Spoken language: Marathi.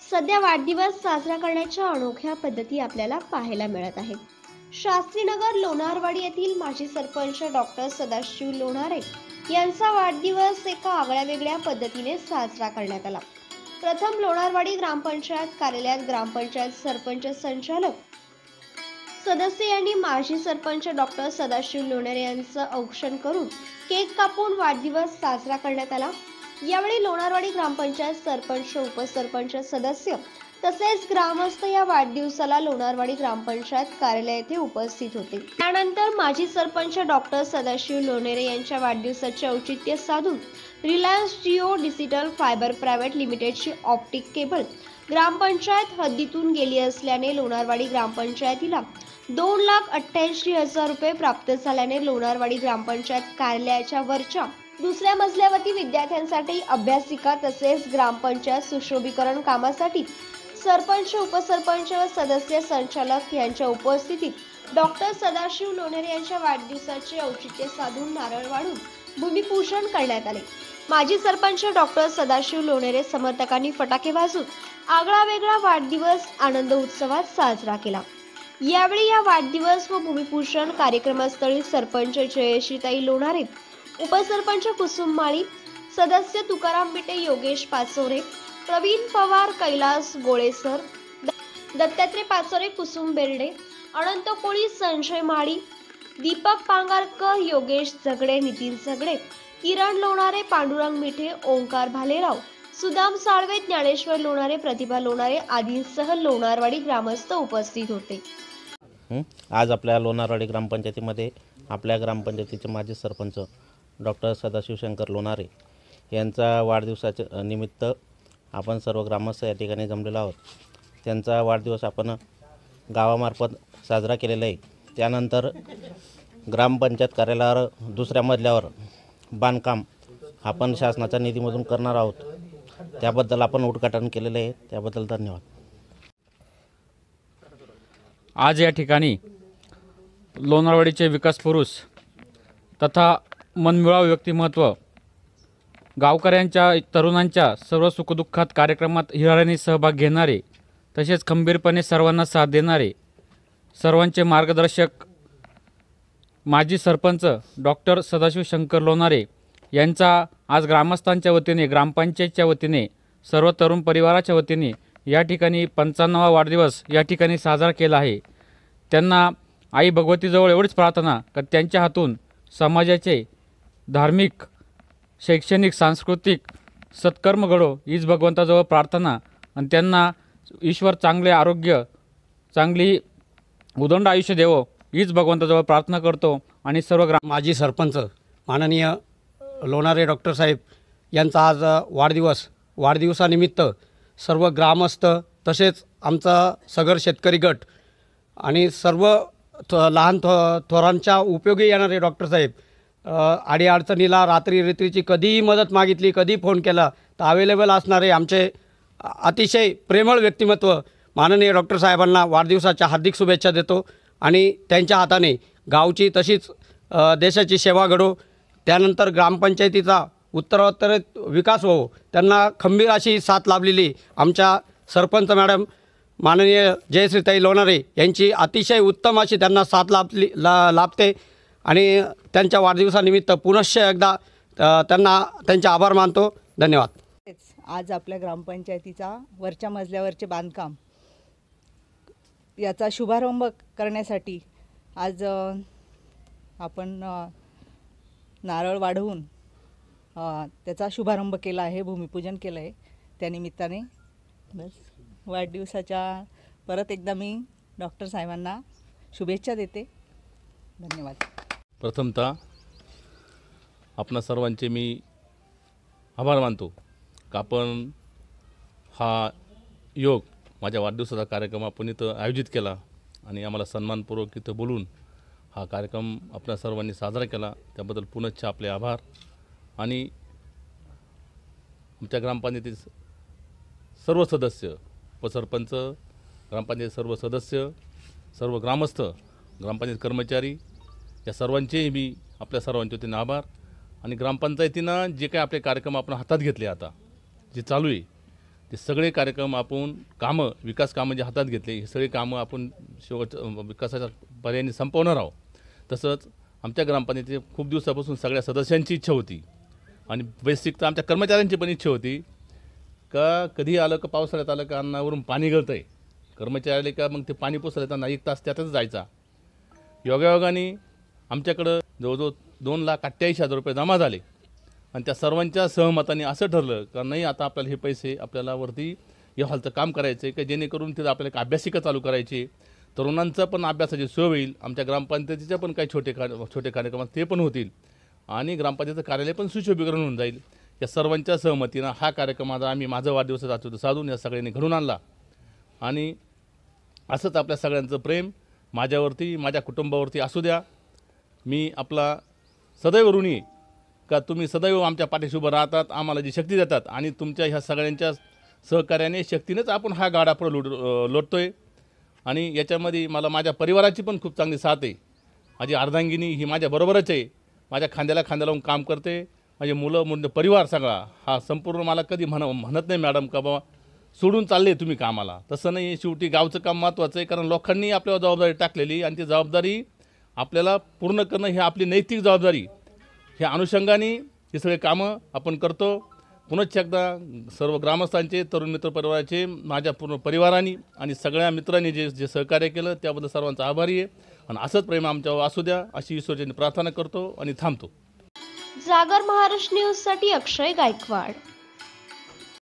सध्या वाढदिवस साजरा करण्याच्या अनोख्या पद्धती आपल्याला पाहायला मिळत आहेत. शास्त्रीनगर लोणारवाडी येथील माजी सरपंच डॉक्टर सदाशिव लोणारे यांचा वाढदिवस एका आगळ्यावेगळ्या पद्धतीने साजरा करण्यात आला. प्रथम लोणारवाडी ग्रामपंचायत कार्यालयात ग्रामपंचायत सरपंच संचालक सदस्य यांनी माजी सरपंच डॉक्टर सदाशिव लोणारे यांचं औक्षण करून केक कापून वाढदिवस साजरा करण्यात आला. यावेळी लोणारवाडी ग्रामपंचायत सरपंच, उपसरपंच, सदस्य तसेच ग्रामस्थ या वाढदिवसाला लोणारवाडी ग्रामपंचायत कार्यालय येथे उपस्थित होते. त्यानंतर माजी सरपंच डॉक्टर सदाशिव लोणारे यांच्या वाढदिवसाचे औचित्य साधून Reliance Jio digital fibre private लिमिटेडची ऑप्टिक केबल ग्रामपंचायत हद्दीतून गेली असल्याने लोणारवाडी ग्रामपंचायतीला 2,88,000 रुपये प्राप्त झाल्याने लोणारवाडी ग्रामपंचायत कार्यालयाच्या वरच्या दुसऱ्या मजल्यावरती विद्यार्थ्यांसाठी अभ्यासिका तसेच ग्रामपंचायत सुशोभीकरण कामासाठी सरपंच, उपसरपंच व सदस्य संचालक यांच्या उपस्थितीत डॉक्टर सदाशिव लोणारे यांच्या वाढदिवसाचे औचित्य साधून नारळ वाढून भूमिपूजन करण्यात आले. माजी सरपंच डॉक्टर सदाशिव लोणारे समर्थकांनी फटाके वाजवून आगळा वेगळा वाढदिवस आनंद उत्सवात साजरा केला. यावेळी या वाढदिवस व भूमिपूजन कार्यक्रमस्थळी सरपंच जयश्रीताई लोणारे, उपसरपंच कुसुम माळी, सदस्य तुकाराम बिटे, योगेश पाचोरे, प्रवीण पवार, कैलास गोळेसर, दत्तात्रय पाचोरे, कुसुम बेर्डे, अनंत कोळी, संजय माळी, दीपक पांगारकर, योगेश झगडे, नितीन झगडे, किरण लोणारे, पांडुरंग मिठे, ओंकार भालेराव, सुदाम साळवे, ज्ञानेश्वर लोणारे, प्रतिभा लोणारे आदींसह लोणारवाडी ग्रामस्थ उपस्थित होते. आज आपल्या लोणारवाडी ग्रामपंचायतीमध्ये आपल्या ग्रामपंचायतीचे माजी सरपंच डॉक्टर सदाशिव शंकर लोणारे यांचा वाढदिवसाच्या निमित्त आपण सर्व ग्रामस्थ या ठिकाणी जमलेलो आहोत. त्यांचा वाढदिवस आपण गावामार्फत साजरा केलेला आहे. त्यानंतर ग्रामपंचायत कार्यालयावर दुसऱ्या मजल्यावर बांधकाम आपण शासनाच्या निधीमधून करणार आहोत. त्याबद्दल आपण उद्घाटन केलेलं आहे. त्याबद्दल धन्यवाद. आज या ठिकाणी लोणारवाडीचे विकास पुरुष तथा मनमिळावू व्यक्तिमत्व, गावकऱ्यांच्या, तरुणांच्या सर्व सुखदुःखात कार्यक्रमात हिराळ्याने सहभाग घेणारे, तसेच खंबीरपणे सर्वांना साथ देणारे, सर्वांचे मार्गदर्शक माजी सरपंच डॉक्टर सदाशिव शंकर लोणारे यांचा आज ग्रामस्थांच्या वतीने, ग्रामपंचायतच्या वतीने, सर्व तरुण परिवाराच्या वतीने या ठिकाणी 95वा वाढदिवस या ठिकाणी साजरा केला आहे. त्यांना आई भगवतीजवळ एवढीच प्रार्थना की त्यांच्या हातून समाजाचे धार्मिक, शैक्षणिक, सांस्कृतिक सत्कर्म घडो हीच भगवंताजवळ प्रार्थना, आणि त्यांना ईश्वर चांगले आरोग्य, चांगली उदंड आयुष्य देवो हीच भगवंताजवळ प्रार्थना करतो. आणि सर्व माजी सरपंच माननीय लोणारे डॉक्टर साहेब यांचा आज वाढदिवसानिमित्त सर्व ग्रामस्थ तसेच आमचा सगर शेतकरी गट आणि सर्व लहान थोरांच्या उपयोगी येणारे डॉक्टर साहेब, अडीअडचणीला रात्रीची कधीही मदत मागितली, कधी फोन केला तर अवेलेबल असणारे आमचे अतिशय प्रेमळ व्यक्तिमत्व माननीय डॉक्टर साहेबांना वाढदिवसाच्या हार्दिक शुभेच्छा देतो. आणि त्यांच्या हाताने गावची तशीच देशाची सेवा घडो, त्यानंतर ग्रामपंचायतीचा उत्तरोत्तर विकास हो, त्यांना खंबीर अशी साथ लाभलेली आमच्या सरपंच मॅडम माननीय जयश्रीताई लोणारे यांची अतिशय उत्तम अशी त्यांना साथ लाभते. आणि त्यांच्या वाढदिवसानिमित्त पुनश्च एकदा त्यांना त्यांचे आभार मानतो. धन्यवाद. आज आपल्या ग्रामपंचायतीचा वरच्या मजल्यावरचे बांधकाम याचा शुभारंभ करण्यासाठी आज आपण नारळ वाढवून त्याचा शुभारंभ केला आहे, भूमिपूजन केलं आहे. त्यानिमित्ताने बस वाढदिवसाच्या परत एकदा मी डॉक्टर साहेबांना शुभेच्छा देते. धन्यवाद. प्रथमतः आपणा सर्वांचे मी आभार मानतो का आपण हा योग माझ्या वाढदिवसाचा कार्यक्रम आपण इथं आयोजित केला आणि आम्हाला सन्मानपूर्वक इथं बोलून हा कार्यक्रम आपल्या सर्वांनी साजरा केला. त्याबद्दल पुनश्च आपले आभार. आणि आमच्या ग्रामपंचायतीत सर्व सदस्य, उपसरपंच, ग्रामपंचायत सर्व सदस्य, सर्व ग्रामस्थ, ग्रामपंचायत कर्मचारी या सर्वांचेही मी आपल्या सर्वांच्या वतीने आभार. आणि ग्रामपंचायतीनं जे काही आपले कार्यक्रम आपण हातात घेतले, आता जे चालू आहे ते सगळे कार्यक्रम आपण कामं विकास कामं जे हातात घेतले हे सगळे कामं आपण विकासाच्या पर्यायाने संपवणार आहोत. तसंच आमच्या ग्रामपंचायतीचे खूप दिवसापासून सगळ्या सदस्यांची इच्छा होती आणि बेसिक तर आमच्या कर्मचाऱ्यांची पण इच्छा होती का कधी आलं का पावसाळ्यात आलं का अन्नावरून पाणी गळतं आहे, कर्मचारी आले का मग ते पाणी पोचवताना 1 तास त्यातच जायचा. योगायोगाने आमच्याकडं जवळजवळ 2,88,000 रुपये जमा झाले आणि त्या सर्वांच्या सहमताने असं ठरलं का नाही आता आपल्याला हे पैसे आपल्याला वरती या हॉलचं काम करायचं आहे का जेणेकरून तिथं आपल्याला एक अभ्यासिका चालू करायची, तरुणांचं पण अभ्यासाची सोय होईल, आमच्या ग्रामपंचायतीच्या पण काही छोटे कार्यक्रम ते पण होतील आणि ग्रामपंचायतीचं कार्यालय पण सुशोभीकरण होऊन जाईल. या सर्वांच्या सहमतीनं हा कार्यक्रम आता आम्ही माझं वाढदिवसाचा साधून या सगळ्यांनी घडून आणला आणि असंच आपल्या सगळ्यांचं प्रेम माझ्यावरती माझ्या कुटुंबावरती असू द्या. मी आपला सदैव ऋणी का तुम्ही सदैव आमच्या पाठीशी उभं राहतात, आम्हाला जी शक्ती देतात आणि तुमच्या ह्या सगळ्यांच्या सहकार्याने शक्तीनेच आपण हा गाडा पुढे लोटतोय आणि याच्यामध्ये मला माझ्या परिवाराची पण खूप चांगली साथ आहे. माझी अर्धांगिनी ही माझ्याबरोबरच आहे, माझ्या खांद्याला खांदा लावून काम करते. माझे मुलं परिवार सगळा हा संपूर्ण मला कधी म्हणत नाही मॅडम का बाबा सोडून चालले तुम्ही कामाला, तसं नाही. शेवटी गावचं काम महत्त्वाचं आहे कारण लोकांनी आपल्यावर जबाबदारी टाकलेली आणि ती जबाबदारी आपल्याला पूर्ण करणं ही आपली नैतिक जबाबदारी. ह्या अनुषंगाने हे सगळे कामं आपण करतो. पुनश्च एकदा सर्व ग्रामस्थांचे, तरुण मित्र परिवाराचे, माझ्या पूर्ण परिवाराने आणि सगळ्या मित्रांनी जे सहकार्य केलं त्याबद्दल सर्वांचा आभारी आहे आणि असंच प्रेम आमच्यावर असू द्या अशी ईश्वराची प्रार्थना करतो आणि थांबतो. जागर महाराष्ट्र न्यूजसाठी अक्षय गायकवाड.